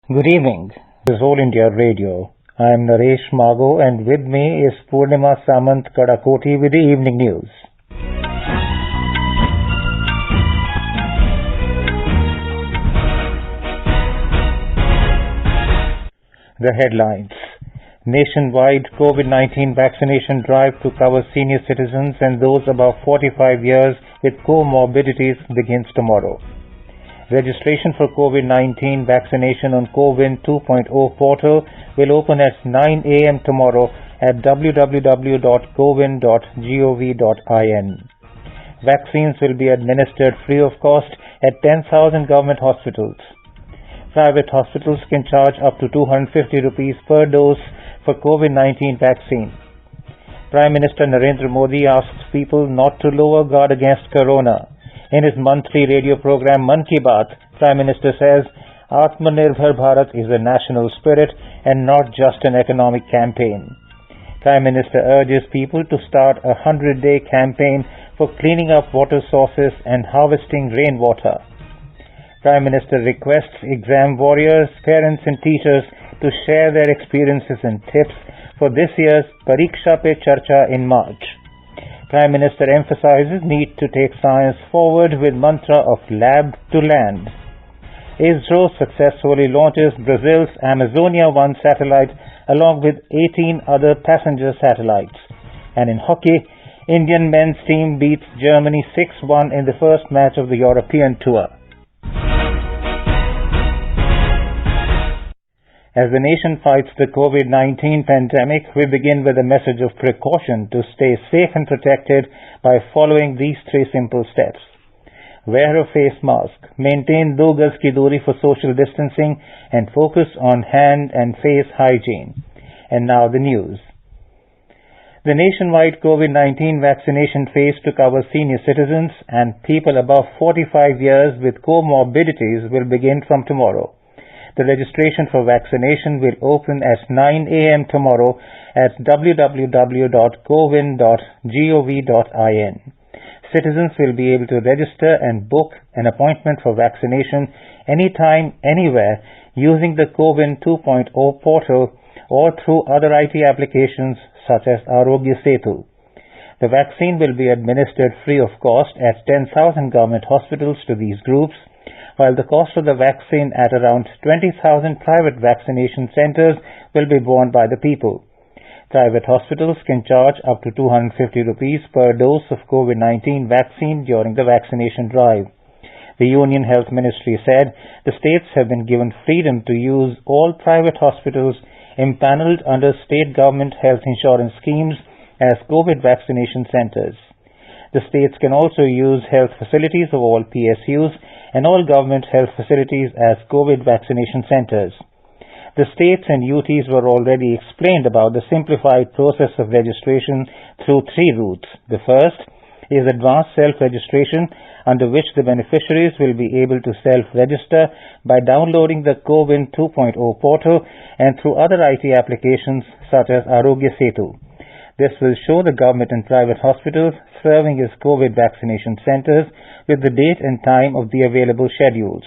Good evening. This is All India Radio. I am Naresh Mago and with me is Purnima Samant Kadakoti with the evening news. The headlines. Nationwide COVID-19 vaccination drive to cover senior citizens and those above 45 years with comorbidities begins tomorrow. Registration for COVID-19 vaccination on CoWIN 2.0 portal will open at 9 a.m. tomorrow at www.cowin.gov.in. Vaccines will be administered free of cost at 10,000 government hospitals. Private hospitals can charge up to 250 rupees per dose for COVID-19 vaccine. Prime Minister Narendra Modi asks people not to lower guard against corona. In his monthly radio program Man Ki Baat, Prime Minister says, Atmanirbhar Bharat is a national spirit and not just an economic campaign. Prime Minister urges people to start a 100-day campaign for cleaning up water sources and harvesting rainwater. Prime Minister requests exam warriors, parents and teachers to share their experiences and tips for this year's Pariksha Pe Charcha in March. Prime Minister emphasizes need to take science forward with mantra of lab to land. ISRO successfully launches Brazil's Amazonia 1 satellite along with 18 other passenger satellites. And in hockey, Indian men's team beats Germany 6-1 in the first match of the European Tour. As the nation fights the COVID-19 pandemic, we begin with a message of precaution to stay safe and protected by following these three simple steps. Wear a face mask, maintain 2 gaz ki duri for social distancing, and focus on hand and face hygiene. And now the news. The nationwide COVID-19 vaccination phase to cover senior citizens and people above 45 years with comorbidities will begin from tomorrow. The registration for vaccination will open at 9 a.m. tomorrow at www.cowin.gov.in. Citizens will be able to register and book an appointment for vaccination anytime, anywhere using the CoWIN 2.0 portal or through other IT applications such as Arogya Setu. The vaccine will be administered free of cost at 10,000 government hospitals to these groups, while the cost of the vaccine at around 20,000 private vaccination centers will be borne by the people. Private hospitals can charge up to 250 rupees per dose of COVID-19 vaccine during the vaccination drive. The Union Health Ministry said the states have been given freedom to use all private hospitals empaneled under state government health insurance schemes as COVID vaccination centers. The states can also use health facilities of all PSUs and all government health facilities as COVID vaccination centers. The states and UTs were already explained about the simplified process of registration through 3 routes. The first is advanced self-registration, under which the beneficiaries will be able to self-register by downloading the CoWIN 2.0 portal and through other IT applications such as Arogya Setu. This will show the government and private hospitals serving as COVID vaccination centers with the date and time of the available schedules.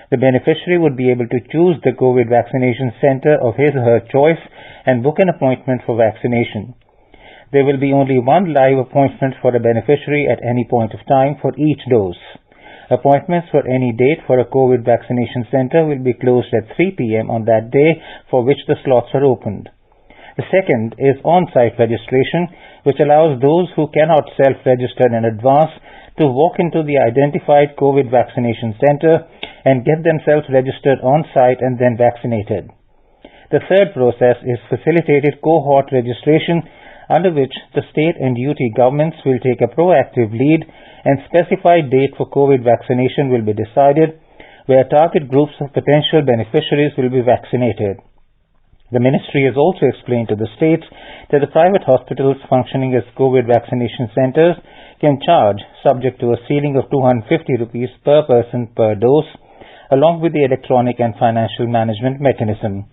The beneficiary would be able to choose the COVID vaccination center of his or her choice and book an appointment for vaccination. There will be only one live appointment for a beneficiary at any point of time for each dose. Appointments for any date for a COVID vaccination center will be closed at 3 p.m. on that day for which the slots are opened. The second is on-site registration, which allows those who cannot self-register in advance to walk into the identified COVID vaccination center and get themselves registered on-site and then vaccinated. The third process is facilitated cohort registration, under which the state and UT governments will take a proactive lead and specified date for COVID vaccination will be decided, where target groups of potential beneficiaries will be vaccinated. The ministry has also explained to the states that the private hospitals functioning as COVID vaccination centers can charge, subject to a ceiling of 250 rupees per person per dose, along with the electronic and financial management mechanism.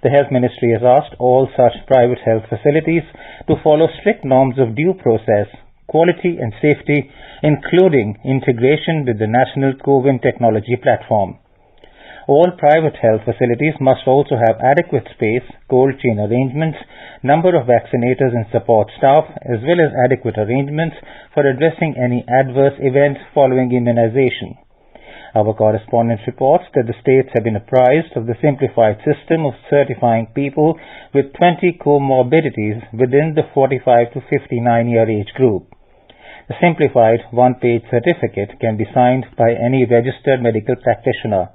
The Health Ministry has asked all such private health facilities to follow strict norms of due process, quality and safety, including integration with the National CoWIN Technology Platform. All private health facilities must also have adequate space, cold chain arrangements, number of vaccinators and support staff, as well as adequate arrangements for addressing any adverse events following immunization. Our correspondent reports that the states have been apprised of the simplified system of certifying people with 20 comorbidities within the 45 to 59-year age group. The simplified one-page certificate can be signed by any registered medical practitioner.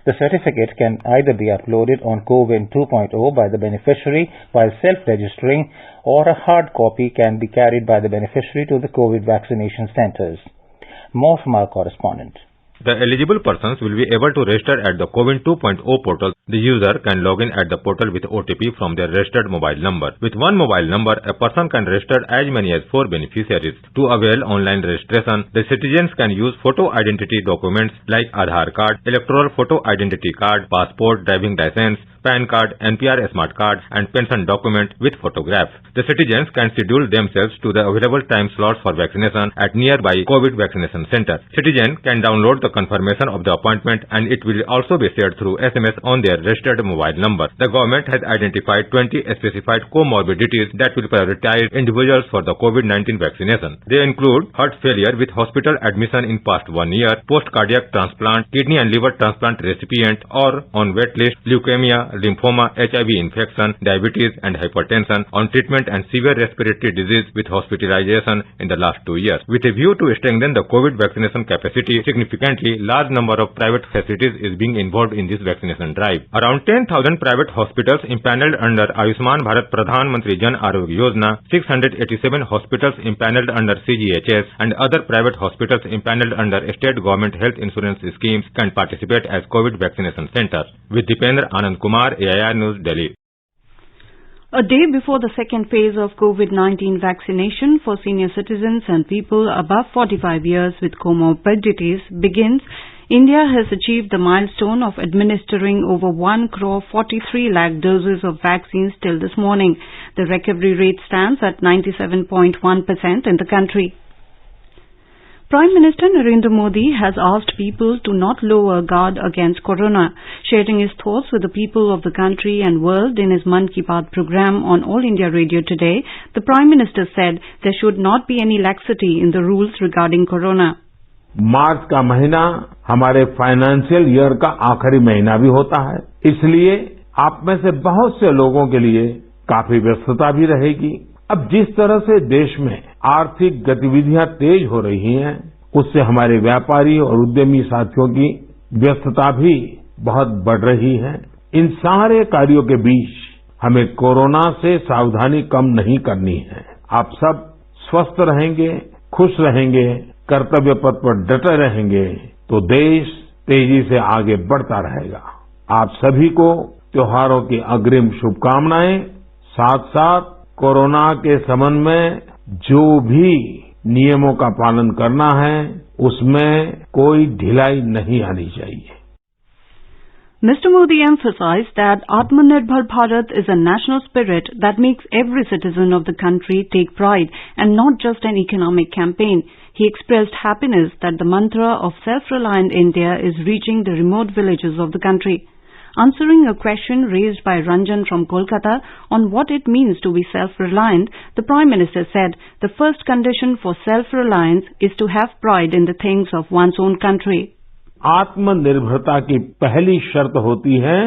The certificate can either be uploaded on CoWIN 2.0 by the beneficiary while self-registering, or a hard copy can be carried by the beneficiary to the COVID vaccination centers. More from our correspondent. The eligible persons will be able to register at the CoWIN 2.0 portal. The user can log in at the portal with OTP from their registered mobile number. With one mobile number, a person can register as many as 4 beneficiaries. To avail online registration, the citizens can use photo identity documents like Aadhaar card, electoral photo identity card, passport, driving license, PAN card, NPR smart card, and pension document with photograph. The citizens can schedule themselves to the available time slots for vaccination at nearby COVID vaccination center. Citizens can download the confirmation of the appointment, and it will also be shared through SMS on their registered mobile number. The government has identified 20 specified comorbidities that will prioritize individuals for the COVID-19 vaccination. They include heart failure with hospital admission in past 1 year, post-cardiac transplant, kidney and liver transplant recipient or on wait list, leukemia, lymphoma, HIV infection, diabetes and hypertension, on treatment and severe respiratory disease with hospitalization in the last 2 years. With a view to strengthen the COVID vaccination capacity significantly, large number of private facilities is being involved in this vaccination drive. Around 10,000 private hospitals impaneled under Ayushman Bharat Pradhan Mantri Jan Arogya Yojana, 687 hospitals impaneled under CGHS, and other private hospitals impaneled under state government health insurance schemes can participate as COVID vaccination centers. With Dipendra Anand Kumar, AIR News, Delhi. A day before the second phase of COVID-19 vaccination for senior citizens and people above 45 years with comorbidities begins, India has achieved the milestone of administering over 1 crore 43 lakh doses of vaccines till this morning. The recovery rate stands at 97.1% in the country. Prime Minister Narendra Modi has asked people to not lower guard against corona. Sharing his thoughts with the people of the country and world in his Mann Ki Baat program on All India Radio today, the Prime Minister said there should not be any laxity in the rules regarding corona. मार्च का महीना हमारे financial year का आखिरी महीना भी होता है, इसलिए आप में से बहुत से लोगों के लिए काफी व्यस्तता भी रहेगी। अब जिस तरह से देश में आर्थिक गतिविधियां तेज हो रही हैं, उससे हमारे व्यापारी और उद्यमी साथियों की व्यस्तता भी बहुत बढ़ रही है। इन सारे कार्यों के बीच हमें कोरोना से सावधानी कम नहीं करनी है। आप सब स्वस्थ रहेंगे, खुश रहेंगे, कर्तव्य पथ पर डटे रहेंगे तो देश तेजी से आगे बढ़ता रहेगा। आप सभी को त्योहारों की अग्रिम शुभकामनाएं। साथ साथ कोरोना के संबंध में जो भी नियमों का पालन करना है, उसमें कोई ढिलाई नहीं आनी चाहिए। Mr. Modi emphasized that Atmanirbhar Bharat is a national spirit that makes every citizen of the country take pride and not just an economic campaign. He expressed happiness that the mantra of self-reliant India is reaching the remote villages of the country. Answering a question raised by Ranjan from Kolkata on what it means to be self-reliant, the Prime Minister said the first condition for self-reliance is to have pride in the things of one's own country. आत्मनिर्भरता की पहली शर्त होती है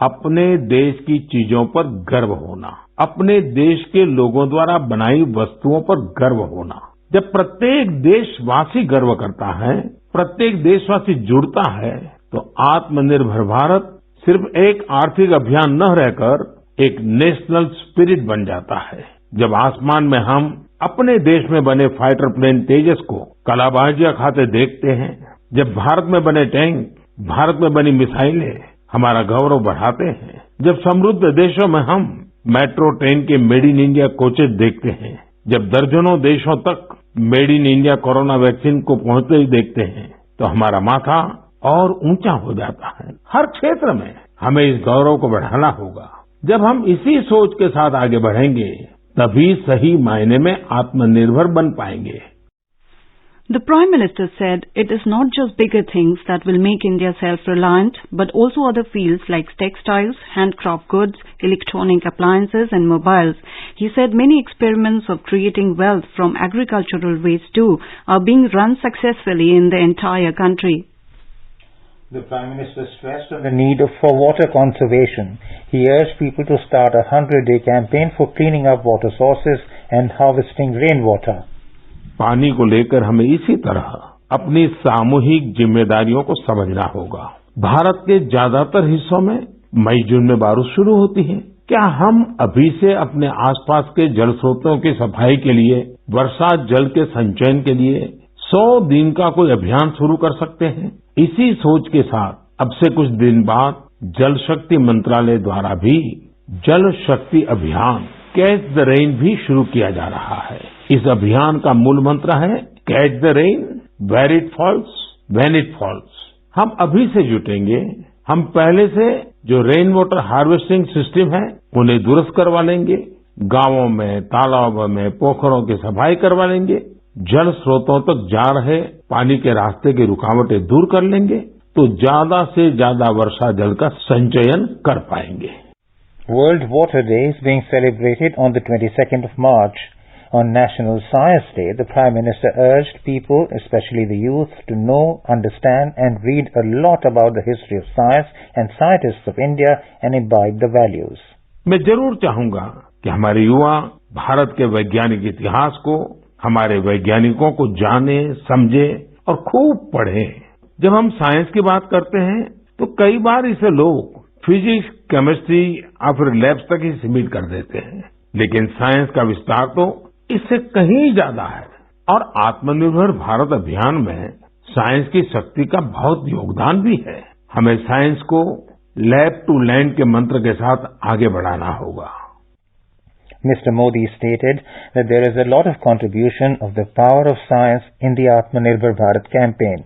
अपने देश की चीजों पर गर्व होना, अपने देश के लोगों द्वारा बनाई वस्तुओं पर गर्व होना। जब प्रत्येक देशवासी गर्व करता है, प्रत्येक देशवासी जुड़ता है, तो आत्मनिर्भर भारत सिर्फ एक आर्थिक अभियान न रहकर एक नेशनल स्पिरिट बन जाता है। जब आसमान में हम अपने देश में बने फाइटर प्लेन तेजस को कलाबाजियां खाते देखते हैं, जब भारत में बने टैंक, भारत में बनी मिसाइलें हमारा गौरव बढ़ाते हैं, जब समृद्ध देशों में हम मेट्रो ट्रेन के मेड इन इंडिया कोचेस देखते हैं, जब दर्जनों देशों तक made in India corona vaccine को पहुंचते ही देखते हैं, तो हमारा माथा और ऊंचा हो जाता है। हर क्षेत्र में हमें इस गौरव को बढ़ाना होगा। जब हम इसी सोच के साथ आगे बढ़ेंगे, तभी सही मायने में आत्मनिर्भर बन पाएंगे। The Prime Minister said it is not just bigger things that will make India self-reliant, but also other fields like textiles, handcraft goods, electronic appliances and mobiles. He said many experiments of creating wealth from agricultural waste too are being run successfully in the entire country. The Prime Minister stressed on the need for water conservation. He urged people to start a 100-day campaign for cleaning up water sources and harvesting rainwater. पानी को लेकर हमें इसी तरह अपनी सामूहिक जिम्मेदारियों को समझना होगा। भारत के ज्यादातर हिस्सों में मई जून में बारिश शुरू होती है। क्या हम अभी से अपने आसपास के जल स्रोतों की सफाई के लिए, वर्षा जल के संचयन के लिए 100 दिन का कोई अभियान शुरू कर सकते हैं? इसी सोच के साथ अब से कुछ दिन बाद जल शक्ति मंत्रालय द्वारा भी जल शक्ति अभियान कैच द रेन भी शुरू किया जा रहा है। इस अभियान का मूल मंत्र है catch the rain where it falls when it falls. हम अभी से जुटेंगे, हम पहले से जो रेन वाटर हार्वेस्टिंग सिस्टम है उन्हें दुरुस्त करवा लेंगे, गांवों में, तालाबों में, पोखरों की सफाई करवा लेंगे, जल स्रोतों तक जा रहे पानी के रास्ते की रुकावटें दूर कर लेंगे, तो ज्यादा से ज्यादा वर्षा जल का संचयन कर पाएंगे। World Water Day is being celebrated on the 22nd of March. On National Science Day, the Prime Minister urged people, especially the youth, to know, understand and read a lot about the history of science and scientists of India and imbibe the values. मैं जरूर चाहूंगा कि हमारे युवा भारत के वैज्ञानिक इतिहास को, हमारे वैज्ञानिकों को जाने, समझे और खूब पढ़ें। जब हम साइंस की बात करते हैं तो कई बार इसे लोग फिजिक्स, केमिस्ट्री या फिर लैब्स तक ही सीमित कर देते हैं, लेकिन साइंस का विस्तार तो इससे कहीं ज्यादा है। और आत्मनिर्भर भारत अभियान में साइंस की शक्ति का बहुत योगदान भी है। हमें साइंस को लैब टू लैंड के मंत्र के साथ आगे बढ़ाना होगा। Mr. Modi stated that there is a lot of contribution of the power of science in the Atmanirbhar Bharat campaign.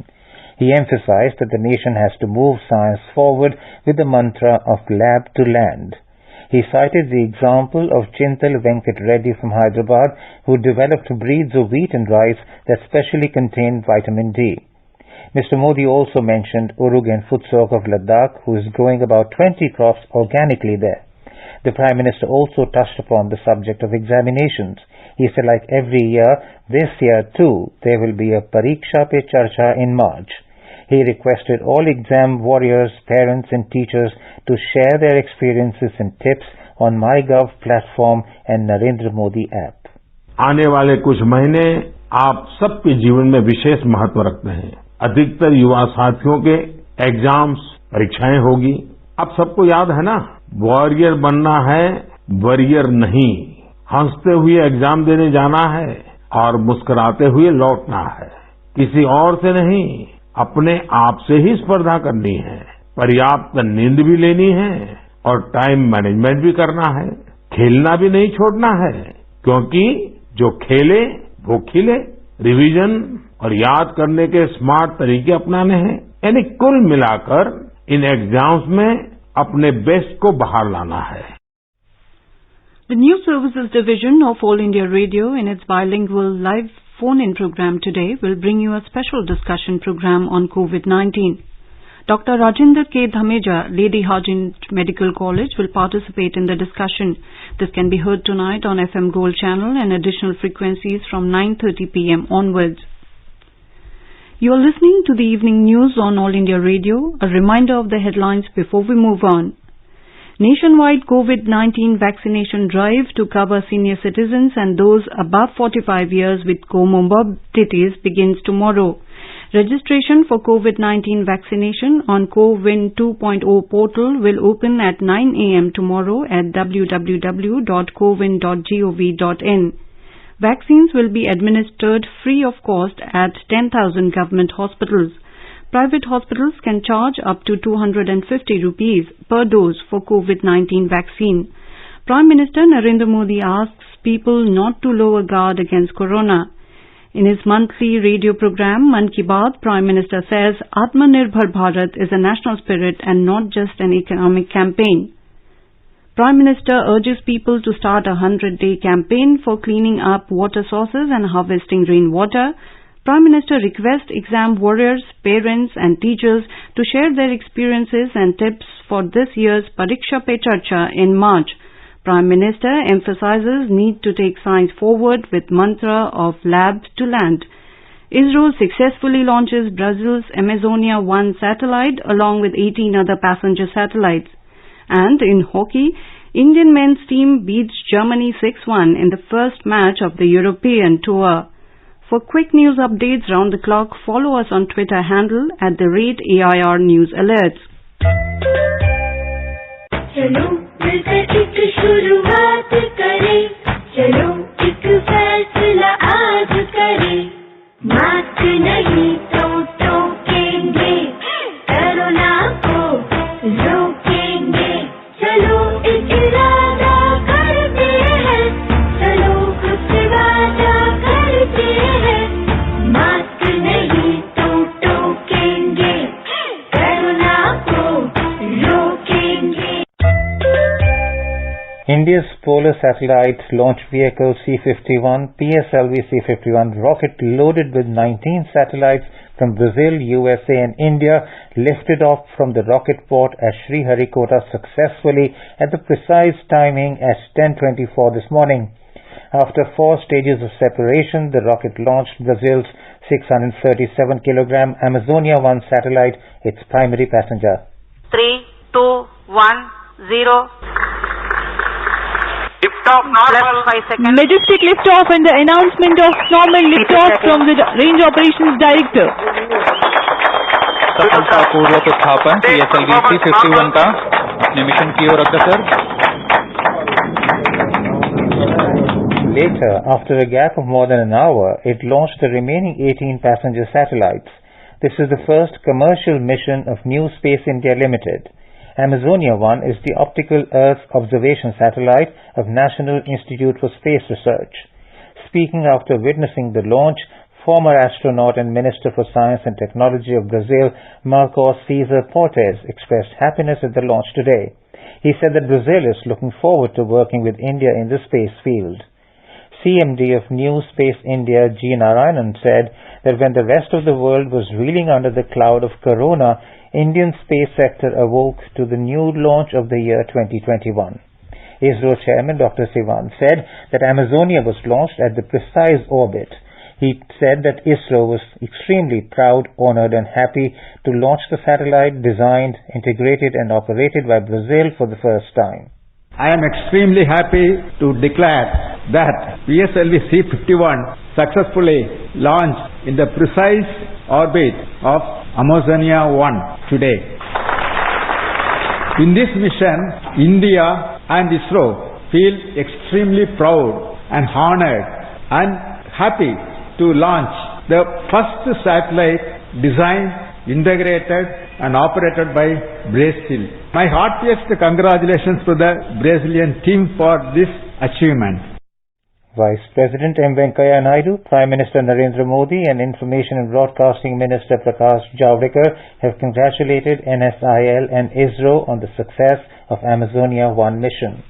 He emphasized that the nation has to move science forward with the mantra of lab to land. He cited the example of Chintal Venkat Reddy from Hyderabad, who developed breeds of wheat and rice that specially contained vitamin D. Mr. Modi also mentioned Urugen Futsog of Ladakh, who is growing about 20 crops organically there. The Prime Minister also touched upon the subject of examinations. He said, like every year, this year too, there will be a Pariksha Pe Charcha in March. He requested all exam warriors, parents and teachers to share their experiences and tips on MyGov platform and Narendra Modi app. आने वाले कुछ महीने आप सबके जीवन में विशेष महत्व रखते हैं। अधिकतर युवा साथियों के एग्जाम्स, परीक्षाएं होगी। अब सबको याद है ना, वॉरियर बनना है, वॉरियर नहीं। हंसते हुए एग्जाम देने जाना है और मुस्कुराते हुए लौटना है। किसी और से नहीं, अपने आप से ही स्पर्धा करनी है। पर्याप्त नींद भी लेनी है और टाइम मैनेजमेंट भी करना है। खेलना भी नहीं छोड़ना है, क्योंकि जो खेले वो खिले। रिवीजन और याद करने के स्मार्ट तरीके अपनाने हैं। यानी कुल मिलाकर इन एग्जाम्स में अपने बेस्ट को बाहर लाना है। The News Services Division of All India Radio in its bilingual live phone-in program today will bring you a special discussion program on COVID-19. Dr. Rajinder K. Dhameja, Lady Hajint Medical College, will participate in the discussion. This can be heard tonight on FM Gold channel and additional frequencies from 9:30 p.m. onwards. You are listening to the evening news on All India Radio. A reminder of the headlines before we move on. Nationwide COVID-19 vaccination drive to cover senior citizens and those above 45 years with comorbidities begins tomorrow. Registration for COVID-19 vaccination on CoWIN 2.0 portal will open at 9 a.m. tomorrow at www.cowin.gov.in. Vaccines will be administered free of cost at 10,000 government hospitals. Private hospitals can charge up to 250 rupees per dose for COVID-19 vaccine. Prime Minister Narendra Modi asks people not to lower guard against corona. In his monthly radio program, Man Ki Baat, Prime Minister says Atmanirbhar Bharat is a national spirit and not just an economic campaign. Prime Minister urges people to start a 100-day campaign for cleaning up water sources and harvesting rainwater. Prime Minister requests exam warriors, parents and teachers to share their experiences and tips for this year's Pariksha Pe Charcha in March. Prime Minister emphasizes need to take science forward with mantra of lab to land. ISRO successfully launches Brazil's Amazonia 1 satellite along with 18 other passenger satellites. And in hockey, Indian men's team beats Germany 6-1 in the first match of the European Tour. For quick news updates round the clock, follow us on Twitter handle @AIR News Alerts. चलो मिलकर एक शुरुआत करें, चलो एक फैसला आज करें, मास्क नहीं तो टोकेंगे, कोरोना को रोकेंगे, चलो एक इरादा करते हैं, चलो खुद से वादा करते हैं, मास्क नहीं तो टोकेंगे, कोरोना को रोकेंगे। India's polar satellite launch vehicle C-51, PSLV C-51 rocket loaded with 19 satellites from Brazil, USA and India lifted off from the rocket port at Sriharikota successfully at the precise timing at 10:24 this morning. After 4 stages of separation, the rocket launched Brazil's 637 kilogram Amazonia 1 satellite, its primary passenger. 3, 2, 1, 0. Liftoff normal. 5 seconds. Majestic liftoff and the announcement of normal liftoff from the Range Operations Director. सफलतापूर्वक उत्थापन PSLV C-51 का अपने mission की ओर अग्रसर। Later, after a gap of more than an hour, it launched the remaining 18 passenger satellites. This is the first commercial mission of New Space India Limited. Amazonia 1 is the optical Earth observation satellite of National Institute for Space Research. Speaking after witnessing the launch, former astronaut and Minister for Science and Technology of Brazil, Marcos Cesar Portes, expressed happiness at the launch today. He said that Brazil is looking forward to working with India in the space field. CMD of New Space India, G. Narayanan, said that when the rest of the world was reeling under the cloud of corona, Indian space sector awoke to the new launch of the year 2021. ISRO Chairman Dr. Sivan said that Amazonia was launched at the precise orbit. He said that ISRO was extremely proud, honored and happy to launch the satellite designed, integrated and operated by Brazil for the first time. I am extremely happy to declare that PSLV C-51 successfully launched in the precise orbit of Amazonia 1 today. In this mission, India and ISRO feel extremely proud and honored and happy to launch the first satellite designed, integrated and operated by Brazil. My heartiest congratulations to the Brazilian team for this achievement. Vice President M. Venkaiah Naidu, Prime Minister Narendra Modi and Information and Broadcasting Minister Prakash Javadekar have congratulated NSIL and ISRO on the success of Amazonia 1 mission.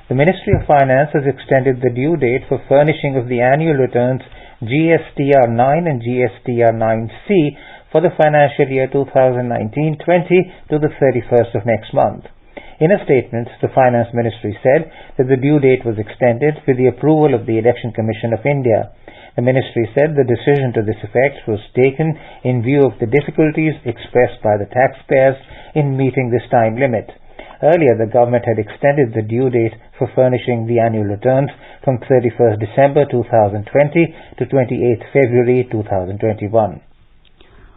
The Ministry of Finance has extended the due date for furnishing of the annual returns GSTR 9 and GSTR 9C for the financial year 2019-20 to the 31st of next month. In a statement, the Finance Ministry said that the due date was extended with the approval of the Election Commission of India. The Ministry said the decision to this effect was taken in view of the difficulties expressed by the taxpayers in meeting this time limit. Earlier, the government had extended the due date for furnishing the annual returns from 31st December 2020 to 28th February 2021.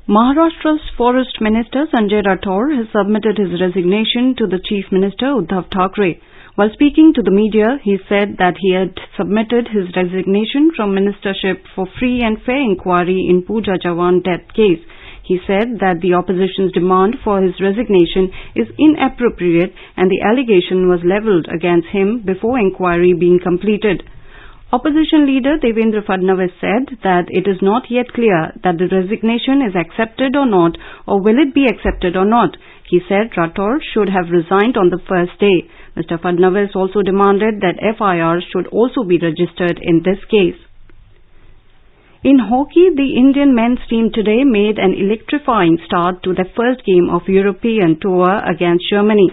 Maharashtra's Forest Minister Sanjay Rathore has submitted his resignation to the Chief Minister Uddhav Thackeray. While speaking to the media, he said that he had submitted his resignation from ministership for free and fair inquiry in Pooja Chavan death case. He said that the opposition's demand for his resignation is inappropriate and the allegation was levelled against him before inquiry being completed. Opposition leader Devendra Fadnavis said that it is not yet clear that the resignation is accepted or not, or will it be accepted or not. He said Rathore should have resigned on the first day. Mr. Fadnavis also demanded that FIR should also be registered in this case. In hockey, the Indian men's team today made an electrifying start to their first game of European tour against Germany.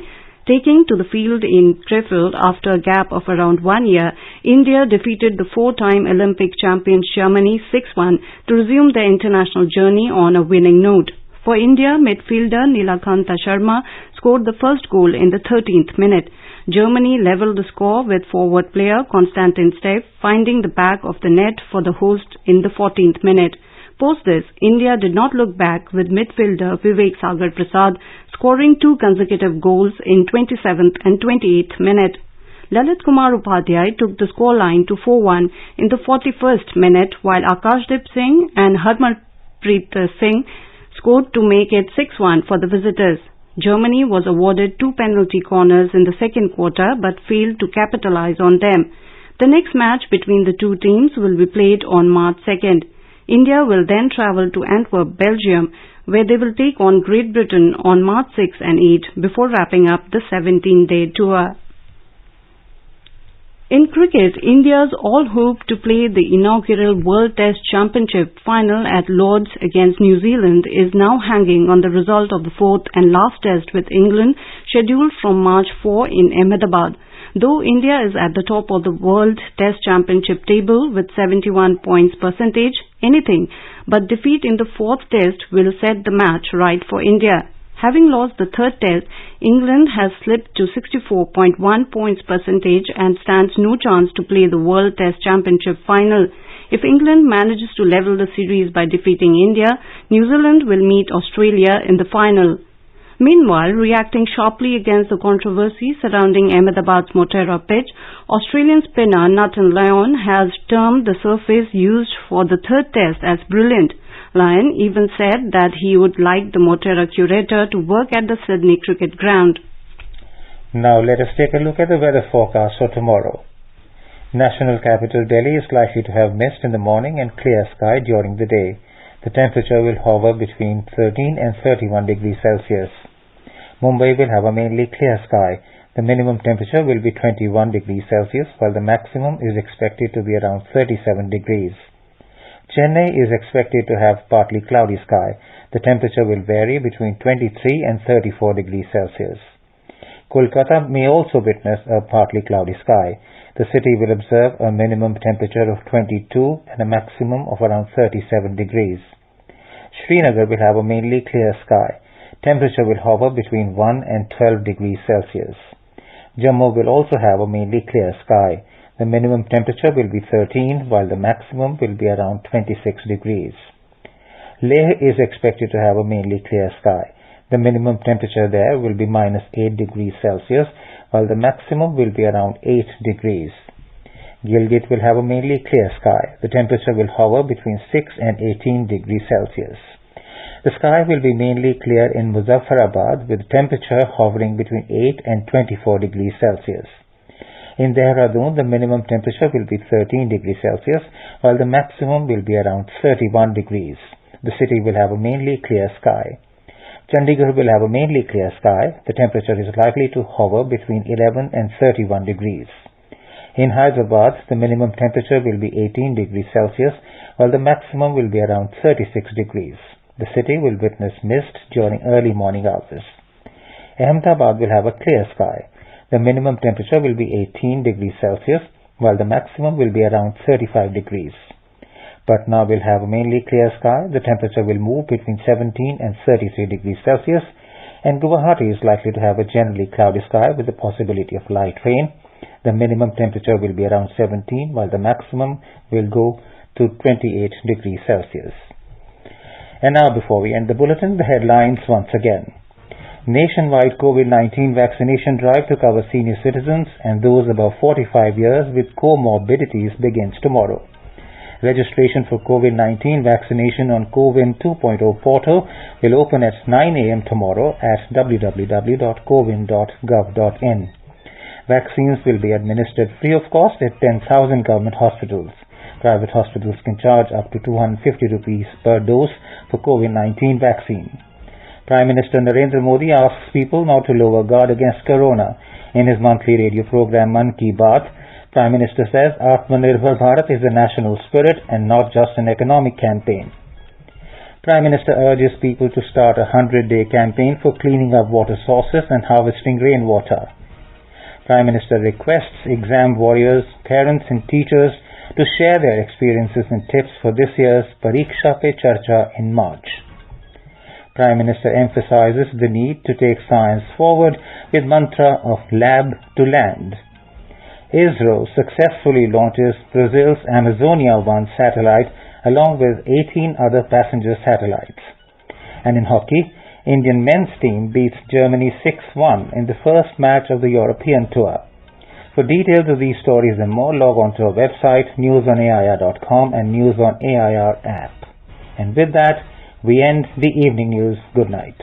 Taking to the field in Krefeld after a gap of around 1 year, India defeated the four-time Olympic champions Germany 6-1 to resume their international journey on a winning note. For India, midfielder Nilakanta Sharma scored the first goal in the 13th minute. Germany levelled the score with forward player Konstantin Steff finding the back of the net for the host in the 14th minute. Post this, India did not look back with midfielder Vivek Sagar Prasad scoring two consecutive goals in 27th and 28th minute. Lalit Kumar Upadhyay took the scoreline to 4-1 in the 41st minute while Akashdeep Singh and Harmanpreet Singh scored to make it 6-1 for the visitors. Germany was awarded two penalty corners in the second quarter but failed to capitalize on them. The next match between the two teams will be played on March 2nd. India will then travel to Antwerp, Belgium, where they will take on Great Britain on March 6 and 8 before wrapping up the 17-day tour. In cricket, India's all hope to play the inaugural World Test Championship final at Lord's against New Zealand is now hanging on the result of the fourth and last test with England scheduled from March 4 in Ahmedabad. Though India is at the top of the World Test Championship table with 71 points percentage, anything but defeat in the fourth test will set the match right for India. Having lost the third test, England has slipped to 64.1 points percentage and stands no chance to play the World Test Championship final. If England manages to level the series by defeating India, New Zealand will meet Australia in the final. Meanwhile, reacting sharply against the controversy surrounding Ahmedabad's Motera pitch, Australian spinner Nathan Lyon has termed the surface used for the third test as brilliant. Lyon even said that he would like the Motera curator to work at the Sydney cricket ground. Now let us take a look at the weather forecast for tomorrow. National capital Delhi is likely to have mist in the morning and clear sky during the day. The temperature will hover between 13 and 31 degrees Celsius. Mumbai will have a mainly clear sky. The minimum temperature will be 21 degrees Celsius while the maximum is expected to be around 37 degrees. Chennai is expected to have partly cloudy sky. The temperature will vary between 23 and 34 degrees Celsius. Kolkata may also witness a partly cloudy sky. The city will observe a minimum temperature of 22 and a maximum of around 37 degrees. Srinagar will have a mainly clear sky. Temperature will hover between 1 and 12 degrees Celsius. Jammu will also have a mainly clear sky. The minimum temperature will be 13 while the maximum will be around 26 degrees. Leh is expected to have a mainly clear sky. The minimum temperature there will be -8 degrees Celsius while the maximum will be around 8 degrees. Gilgit will have a mainly clear sky. The temperature will hover between 6 and 18 degrees Celsius. The sky will be mainly clear in Muzaffarabad with temperature hovering between 8 and 24 degrees Celsius. In Dehradun, the minimum temperature will be 13 degrees Celsius while the maximum will be around 31 degrees. The city will have a mainly clear sky. Chandigarh will have a mainly clear sky. The temperature is likely to hover between 11 and 31 degrees. In Hyderabad, the minimum temperature will be 18 degrees Celsius while the maximum will be around 36 degrees. The city will witness mist during early morning hours. Ahmedabad will have a clear sky. The minimum temperature will be 18 degrees Celsius while the maximum will be around 35 degrees. Patna will have a mainly clear sky. The temperature will move between 17 and 33 degrees Celsius, and Guwahati is likely to have a generally cloudy sky with the possibility of light rain. The minimum temperature will be around 17 while the maximum will go to 28 degrees Celsius. And now before we end the bulletin, the headlines once again. Nationwide COVID-19 vaccination drive to cover senior citizens and those above 45 years with comorbidities begins tomorrow. Registration for COVID-19 vaccination on CoWIN 2.0 portal will open at 9 a.m. tomorrow at www.cowin.gov.in. Vaccines will be administered free of cost at 10,000 government hospitals. Private hospitals can charge up to 250 rupees per dose for COVID-19 vaccine. Prime Minister Narendra Modi asks people not to lower guard against corona. In his monthly radio program Mann Ki Baat, Prime Minister says Atmanirbhar Bharat is a national spirit and not just an economic campaign. Prime Minister urges people to start a 100-day campaign for cleaning up water sources and harvesting rainwater. Prime Minister requests exam warriors, parents and teachers to share their experiences and tips for this year's Pariksha Pe Charcha in March. Prime Minister emphasizes the need to take science forward with mantra of lab to land. ISRO successfully launches Brazil's Amazonia 1 satellite along with 18 other passenger satellites. And in hockey, Indian men's team beats Germany 6-1 in the first match of the European Tour. For details of these stories and more, log on to our website newsonair.com and News on AIR app. And with that, we end the evening news. Good night.